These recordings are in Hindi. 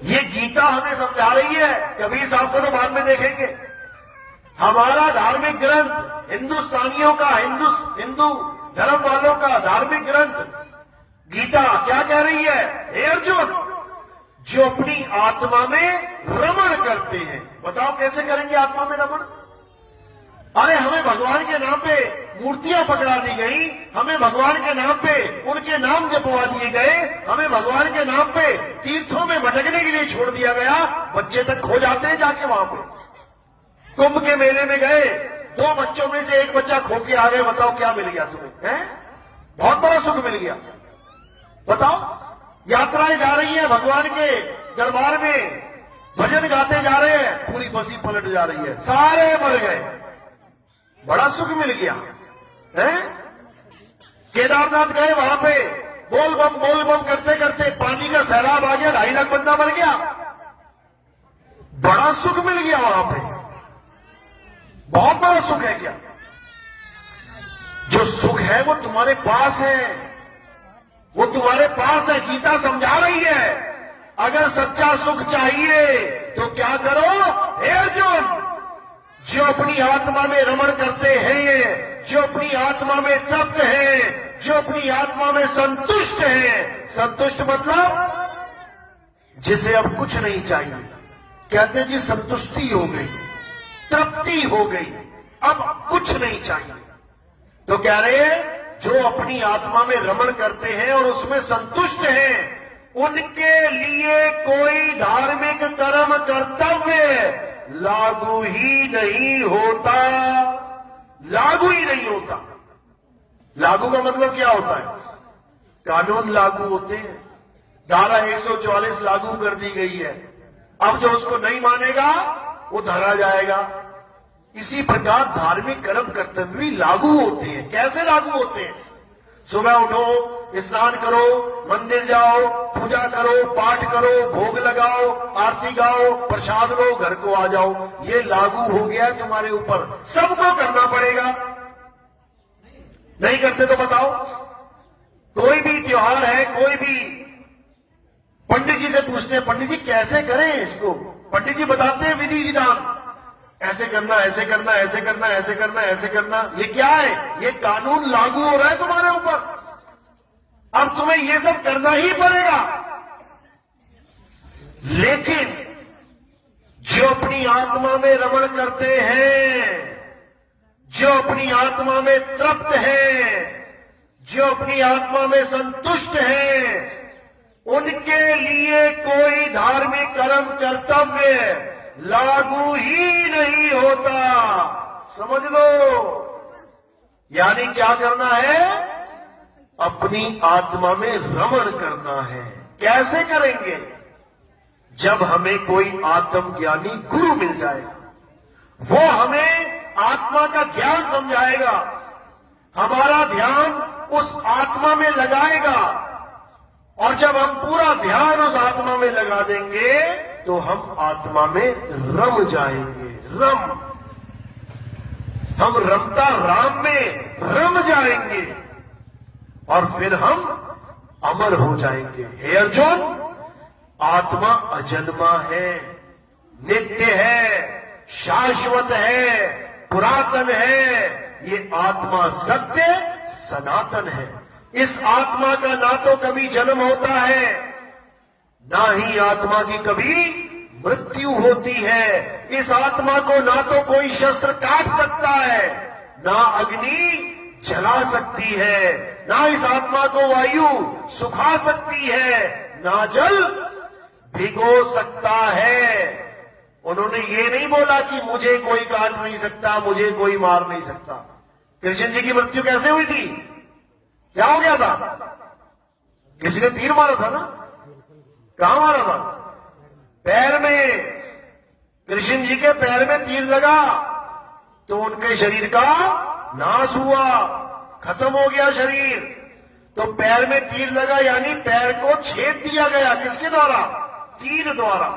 ये गीता हमें समझा रही है। कबीर साहब को तो बाद में देखेंगे। हमारा धार्मिक ग्रंथ, हिंदुस्तानियों का, हिंदू धर्म वालों का धार्मिक ग्रंथ गीता क्या कह रही है? हे अर्जुन, जो अपनी आत्मा में रमण करते हैं, बताओ कैसे करेंगे आत्मा में रमण? अरे हमें भगवान के नाम पे मूर्तियां पकड़ा दी गई, हमें भगवान के नाम पे उनके नाम जपवा दिए गए, हमें भगवान के नाम पे तीर्थों में भटकने के लिए छोड़ दिया गया। बच्चे तक खो जाते हैं जाके वहां पे। कुंभ के मेले में गए, 2 बच्चों में से एक बच्चा खो के आ गए। बताओ क्या मिल गया तुम्हें? हैं? बहुत बड़ा सुख मिल गया। बताओ, यात्राएं जा रही है भगवान के दरबार में, भजन गाते जा रहे हैं, पूरी बसी पलट जा रही है, सारे मर गए। बड़ा सुख मिल गया है। केदारनाथ गए, वहां पे बोल बम करते करते पानी का सैलाब आ गया, 2.5 लाख बंदा मर गया। बड़ा सुख मिल गया वहां पे। बहुत बड़ा सुख है क्या? जो सुख है वो तुम्हारे पास है, वो तुम्हारे पास है। गीता समझा रही है, अगर सच्चा सुख चाहिए तो क्या करो? हे अर्जुन, जो अपनी आत्मा में रमण करते हैं, जो अपनी आत्मा में तृप्त हैं, जो अपनी आत्मा में संतुष्ट हैं, संतुष्ट मतलब जिसे अब कुछ नहीं चाहिए, कहते हैं जी संतुष्टि हो गई, तृप्ति हो गई, अब कुछ नहीं चाहिए। तो कह रहे हैं जो अपनी आत्मा में रमण करते हैं और उसमें संतुष्ट हैं, उनके लिए कोई धार्मिक कर्म कर्तव्य लागू ही नहीं होता। लागू ही नहीं होता। लागू का मतलब क्या होता है? कानून लागू होते हैं। धारा 144 लागू कर दी गई है, अब जो उसको नहीं मानेगा वो धरा जाएगा। इसी प्रकार धार्मिक कर्म कर्तव्य भी लागू होते हैं। कैसे लागू होते हैं? सुबह उठो, स्नान करो, मंदिर जाओ, पूजा करो, पाठ करो, भोग लगाओ, आरती गाओ, प्रसाद लो, घर को आ जाओ। ये लागू हो गया तुम्हारे ऊपर, सबको करना पड़ेगा। नहीं करते तो बताओ। कोई भी त्योहार है, कोई भी पंडित जी से पूछते हैं, पंडित जी कैसे करें इसको? पंडित जी बताते हैं विधि विधान, ऐसे करना, ऐसे करना, ऐसे करना, ऐसे करना, ऐसे करना। ये क्या है? ये कानून लागू हो रहा है तुम्हारे ऊपर। अब तुम्हें ये सब करना ही पड़ेगा। लेकिन जो अपनी आत्मा में रमण करते हैं, जो अपनी आत्मा में तृप्त हैं, जो अपनी आत्मा में संतुष्ट हैं, उनके लिए कोई धार्मिक कर्म कर्तव्य लागू ही नहीं होता। समझ लो, यानी क्या करना है? अपनी आत्मा में रमण करना है। कैसे करेंगे? जब हमें कोई आत्मज्ञानी गुरु मिल जाएगा, वो हमें आत्मा का ज्ञान समझाएगा, हमारा ध्यान उस आत्मा में लगाएगा, और जब हम पूरा ध्यान उस आत्मा में लगा देंगे तो हम आत्मा में रम जाएंगे। हम रमता राम में रम जाएंगे और फिर हम अमर हो जाएंगे। हे अर्जुन, आत्मा अजन्मा है, नित्य है, शाश्वत है, पुरातन है। ये आत्मा सत्य सनातन है। इस आत्मा का ना तो कभी जन्म होता है, ना ही आत्मा की कभी मृत्यु होती है। इस आत्मा को ना तो कोई शस्त्र काट सकता है, ना अग्नि जला सकती है, ना इस आत्मा को वायु सुखा सकती है, ना जल भिगो सकता है। उन्होंने ये नहीं बोला कि मुझे कोई काट नहीं सकता, मुझे कोई मार नहीं सकता। कृष्ण जी की मृत्यु कैसे हुई थी? क्या हो गया था? किसी ने तीर मारा था ना? कहां मारा था? पैर में। कृष्ण जी के पैर में तीर लगा तो उनके शरीर का नाश हुआ, खत्म हो गया शरीर। तो पैर में तीर लगा यानी पैर को छेद दिया गया। किसके द्वारा? तीर द्वारा।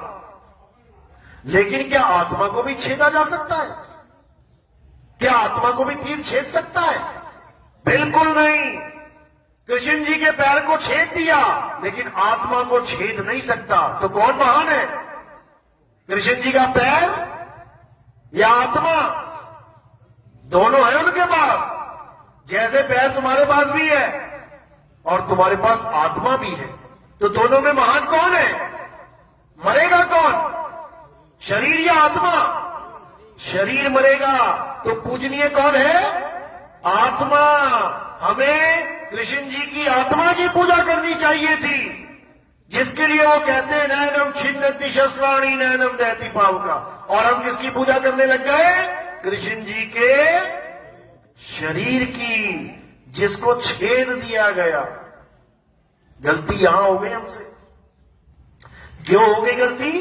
लेकिन क्या आत्मा को भी छेदा जा सकता है? क्या आत्मा को भी तीर छेद सकता है? बिल्कुल नहीं। कृष्ण जी के पैर को छेद दिया, लेकिन आत्मा को छेद नहीं सकता। तो कौन महान है, कृष्ण जी का पैर या आत्मा? दोनों है उनके पास। जैसे पैर तुम्हारे पास भी है और तुम्हारे पास आत्मा भी है, तो दोनों में महान कौन है? मरेगा कौन, शरीर या आत्मा? शरीर मरेगा, तो पूजनीय कौन है? आत्मा। हमें कृष्ण जी की आत्मा की पूजा करनी चाहिए थी, जिसके लिए वो कहते हैं नैनम छिन्नति शस्त्राणी नैनम दहती पावका। और हम किसकी पूजा करने लग गए? कृष्ण जी के शरीर की, जिसको छेद दिया गया। गलती यहां हो गई हमसे। क्यों हो गई गलती?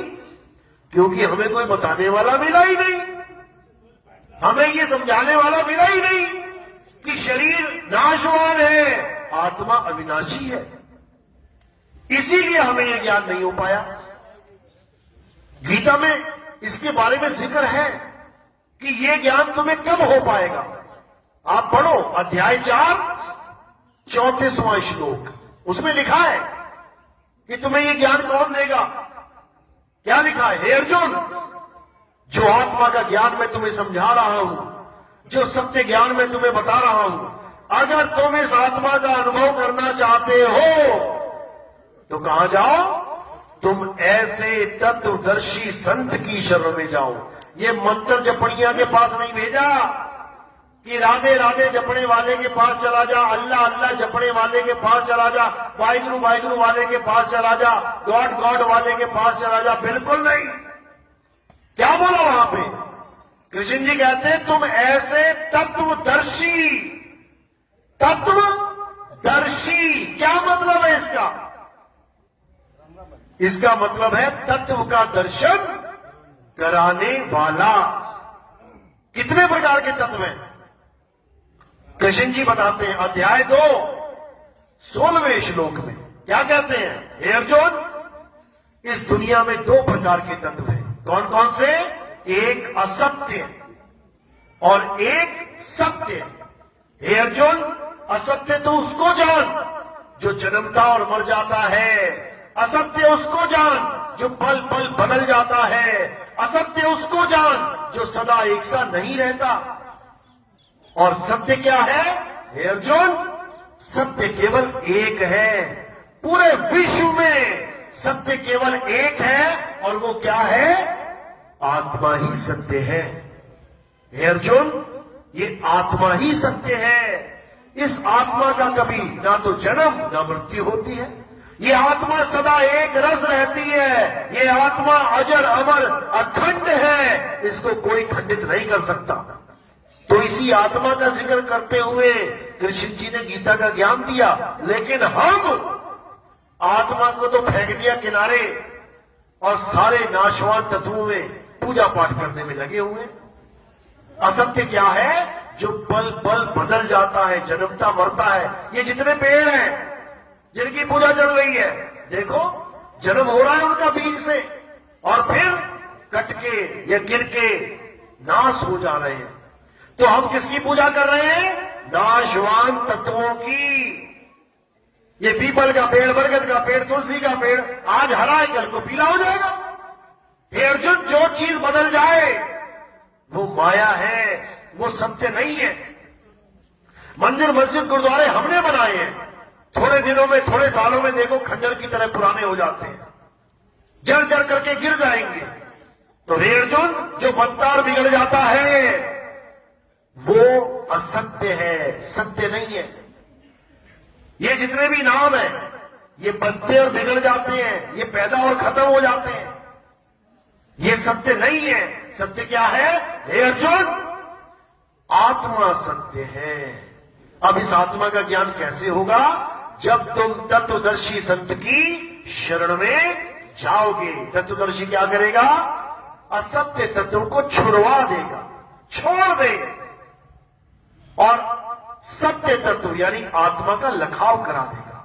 क्योंकि हमें कोई बताने वाला मिला ही नहीं, हमें ये समझाने वाला मिला ही नहीं कि शरीर नाशवान है, आत्मा अविनाशी है। इसीलिए हमें यह ज्ञान नहीं हो पाया। गीता में इसके बारे में जिक्र है कि यह ज्ञान तुम्हें कब हो पाएगा। आप पढ़ो अध्याय 4 34वां श्लोक, उसमें लिखा है कि तुम्हें यह ज्ञान कौन देगा। क्या लिखा है? हे अर्जुन, जो आत्मा का ज्ञान मैं तुम्हें समझा रहा हूं, जो सत्य ज्ञान मैं तुम्हें बता रहा हूं, अगर तुम इस आत्मा का अनुभव करना चाहते हो तो कहां जाओ? तुम ऐसे तत्वदर्शी संत की शरण में जाओ। ये मंत्र जपड़िया के पास नहीं भेजा कि राधे राधे जपने वाले के पास चला जा, अल्लाह अल्लाह जपने वाले के पास चला जा, वाहिगुरु वाहिगुरु वाले के पास चला जा, गॉड गॉड वाले के पास चला जा। बिल्कुल नहीं। क्या बोला वहां पे? कृष्ण जी कहते हैं तुम ऐसे तत्वदर्शी। तत्वदर्शी क्या मतलब है इसका? इसका मतलब है तत्व का दर्शन कराने वाला। कितने प्रकार के तत्व हैं कृष्ण जी बताते हैं अध्याय 2 16वें श्लोक में। क्या कहते हैं? हे अर्जुन, इस दुनिया में 2 प्रकार के तत्व हैं। कौन कौन से? एक असत्य और एक सत्य। हे अर्जुन, असत्य तो उसको जान जो जन्मता और मर जाता है। असत्य उसको जान जो पल पल बदल जाता है। असत्य उसको जान जो सदा एक सा नहीं रहता। और सत्य क्या है? हे अर्जुन, सत्य केवल एक है। पूरे विश्व में सत्य केवल एक है, और वो क्या है? आत्मा ही सत्य है। हे अर्जुन, ये आत्मा ही सत्य है। इस आत्मा का कभी ना तो जन्म ना मृत्यु होती है। ये आत्मा सदा एक रस रहती है। ये आत्मा अजर अमर अखंड है, इसको कोई खंडित नहीं कर सकता। तो इसी आत्मा का जिक्र करते हुए कृष्ण जी ने गीता का ज्ञान दिया। लेकिन हम आत्मा को तो फेंक दिया किनारे और सारे नाशवान तत्वों में पूजा पाठ करने में लगे हुए। असत्य क्या है? जो पल पल बदल जाता है, जन्मता मरता है। ये जितने पेड़ हैं जिनकी पूजा चल रही है, देखो जन्म हो रहा है उनका बीज से, और फिर कट के या गिर के नाश हो जा रहे हैं। तो हम किसकी पूजा कर रहे हैं? नाशवान तत्वों की। ये पीपल का पेड़, बरगद का पेड़, तुलसी का पेड़ आज हरा है, कल को पीला हो जाएगा। हे अर्जुन, जो चीज बदल जाए वो माया है, वो सत्य नहीं है। मंदिर मस्जिद गुरुद्वारे हमने बनाए हैं, थोड़े दिनों में, थोड़े सालों में देखो खंडर की तरह पुराने हो जाते हैं, जड़ जड़ करके गिर जाएंगे। तो हे अर्जुन, जो बनता और बिगड़ जाता है वो असत्य है, सत्य नहीं है। ये जितने भी नाम हैं, ये बनते और बिगड़ जाते हैं, ये पैदा और खत्म हो जाते हैं। ये सत्य नहीं है। सत्य क्या है? हे अर्जुन, आत्मा सत्य है। अब इस आत्मा का ज्ञान कैसे होगा? जब तुम तत्वदर्शी संत की शरण में जाओगे। तत्वदर्शी क्या करेगा? असत्य तत्वों को छुड़वा देगा, छोड़ देगा, और सत्य तत्व यानी आत्मा का लखाव करा देगा,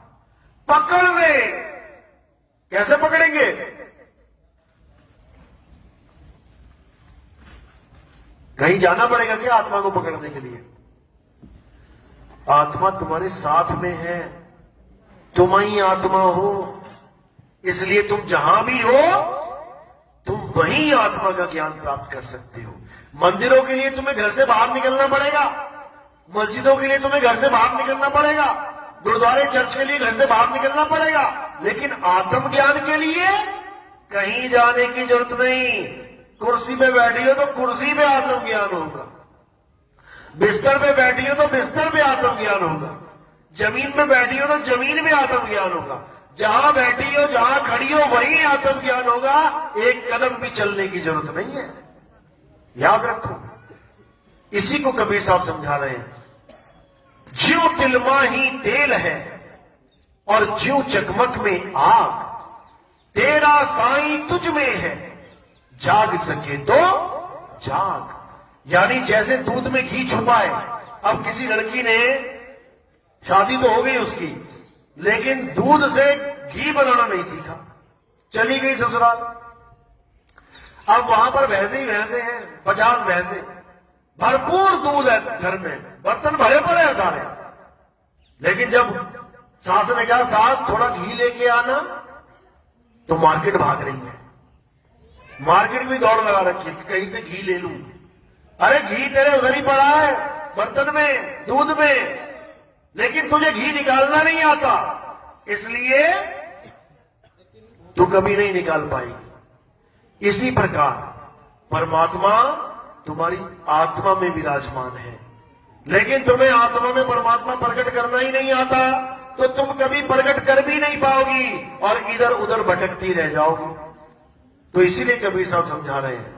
पकड़ ले। कैसे पकड़ेंगे? कहीं जाना पड़ेगा क्या आत्मा को पकड़ने के लिए? आत्मा तुम्हारे साथ में है, तुम ही आत्मा हो, इसलिए तुम जहां भी हो तुम वहीं आत्मा का ज्ञान प्राप्त कर सकते हो। मंदिरों के लिए तुम्हें घर से बाहर निकलना पड़ेगा, मस्जिदों के लिए तुम्हें घर से बाहर निकलना पड़ेगा, गुरुद्वारे चर्च के लिए घर से बाहर निकलना पड़ेगा, लेकिन आत्मज्ञान के लिए कहीं जाने की जरूरत नहीं। कुर्सी पे बैठी हो तो कुर्सी पे आत्मज्ञान होगा, बिस्तर पे बैठी हो तो बिस्तर पे आत्मज्ञान होगा, जमीन पे बैठी हो तो जमीन पे आत्मज्ञान होगा, जहां बैठी हो जहां खड़ी हो वहीं आत्मज्ञान होगा। एक कदम भी चलने की जरूरत नहीं है, याद रखो। इसी को कबीर साहब समझा रहे हैं, ज्यों तिलमा ही तेल है और ज्यों चकमक में आग, तेरा साईं तुझ में है, जाग सके तो जाग। यानी जैसे दूध में घी छुपा है, अब किसी लड़की ने शादी तो हो गई उसकी, लेकिन दूध से घी बनाना नहीं सीखा, चली गई ससुराल। अब वहां पर भैंसे ही भैंसे हैं, 50 भैंसे, भरपूर दूध है घर में, बर्तन भरे पड़े हैं सारे। लेकिन जब सास ने कहा सास थोड़ा घी लेके आना, तो मार्केट भाग रही है, मार्केट में दौड़ लगा रखी है कि कहीं से घी ले लूं। अरे घी तेरे उधर ही पड़ा है, बर्तन में, दूध में, लेकिन तुझे घी निकालना नहीं आता, इसलिए तू कभी नहीं निकाल पाएगी। इसी प्रकार परमात्मा तुम्हारी आत्मा में विराजमान है, लेकिन तुम्हें आत्मा में परमात्मा प्रकट करना ही नहीं आता, तो तुम कभी प्रकट कर भी नहीं पाओगी और इधर उधर भटकती रह जाओगी। तो इसीलिए कबीर साहब समझा रहे हैं,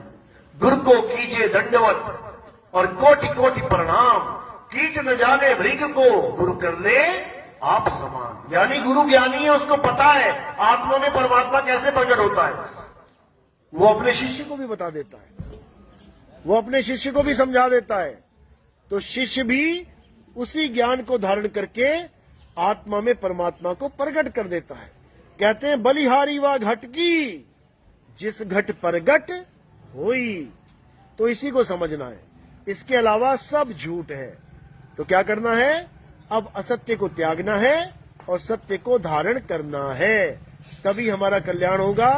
गुरु को कीजिए दंडवत और कोटि कोटि प्रणाम, कीट न जाने मृग को गुरु कर ले आप समान। यानी गुरु ज्ञानी है, उसको पता है आत्मा में परमात्मा कैसे प्रकट होता है। वो अपने शिष्य को भी बता देता है, वो अपने शिष्य को भी समझा देता है, तो शिष्य भी उसी ज्ञान को धारण करके आत्मा में परमात्मा को प्रकट कर देता है। कहते हैं बलिहारी व घट की, जिस घट प्रगट होई। तो इसी को समझना है, इसके अलावा सब झूठ है। तो क्या करना है, अब असत्य को त्यागना है और सत्य को धारण करना है, तभी हमारा कल्याण होगा,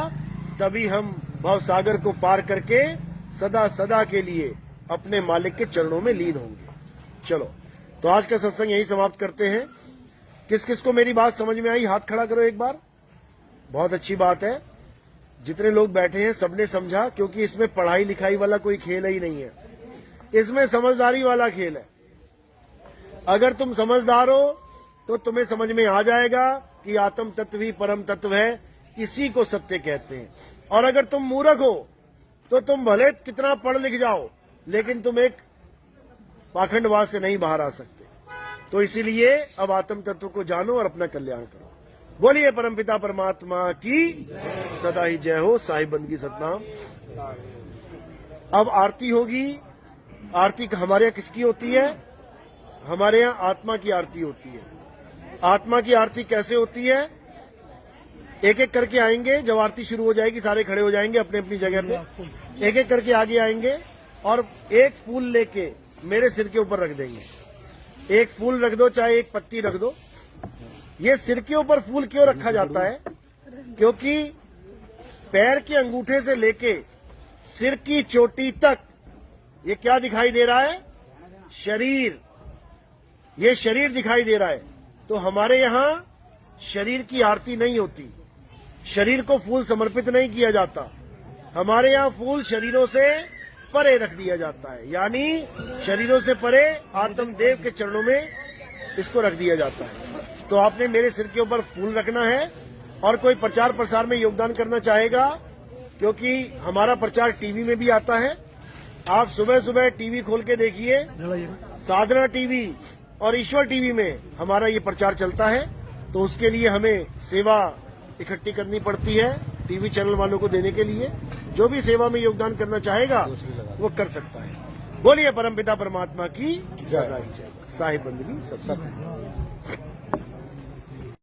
तभी हम भव सागर को पार करके सदा सदा के लिए अपने मालिक के चरणों में लीन होंगे। चलो, तो आज का सत्संग यही समाप्त करते हैं। किस किस को मेरी बात समझ में आई, हाथ खड़ा करो एक बार। बहुत अच्छी बात है, जितने लोग बैठे हैं सबने समझा, क्योंकि इसमें पढ़ाई लिखाई वाला कोई खेल ही नहीं है, इसमें समझदारी वाला खेल है। अगर तुम समझदार हो तो तुम्हें समझ में आ जाएगा कि आत्म तत्व ही परम तत्व है, इसी को सत्य कहते हैं। और अगर तुम मूर्ख हो तो तुम भले कितना पढ़ लिख जाओ, लेकिन तुम एक पाखंडवाद से नहीं बाहर आ सकते। तो इसीलिए अब आत्म तत्व को जानो और अपना कल्याण करो। बोलिए परमपिता परमात्मा की सदा ही जय हो। साहिब बंदगी सतनाम। अब आरती होगी। आरती हमारे यहाँ किसकी होती है? हमारे यहाँ आत्मा की आरती होती है। आत्मा की आरती कैसे होती है? एक एक करके आएंगे, जब आरती शुरू हो जाएगी सारे खड़े हो जाएंगे अपनी अपनी जगह पे, एक एक करके आगे आएंगे और एक फूल लेके मेरे सिर के ऊपर रख देंगे। एक फूल रख दो, चाहे एक पत्ती रख दो। ये सिर के ऊपर फूल क्यों रखा जाता है? क्योंकि पैर के अंगूठे से लेके सिर की चोटी तक ये क्या दिखाई दे रहा है? शरीर। ये शरीर दिखाई दे रहा है। तो हमारे यहाँ शरीर की आरती नहीं होती, शरीर को फूल समर्पित नहीं किया जाता। हमारे यहाँ फूल शरीरों से परे रख दिया जाता है, यानी शरीरों से परे आत्मदेव के चरणों में इसको रख दिया जाता है। तो आपने मेरे सिर के ऊपर फूल रखना है। और कोई प्रचार प्रसार में योगदान करना चाहेगा, क्योंकि हमारा प्रचार टीवी में भी आता है। आप सुबह सुबह टीवी खोल के देखिए, साधना टीवी और ईश्वर टीवी में हमारा ये प्रचार चलता है। तो उसके लिए हमें सेवा इकट्ठी करनी पड़ती है टीवी चैनल वालों को देने के लिए। जो भी सेवा में योगदान करना चाहेगा वो कर सकता है। बोलिए परमपिता परमात्मा की जय। साहिब बंदगी सब।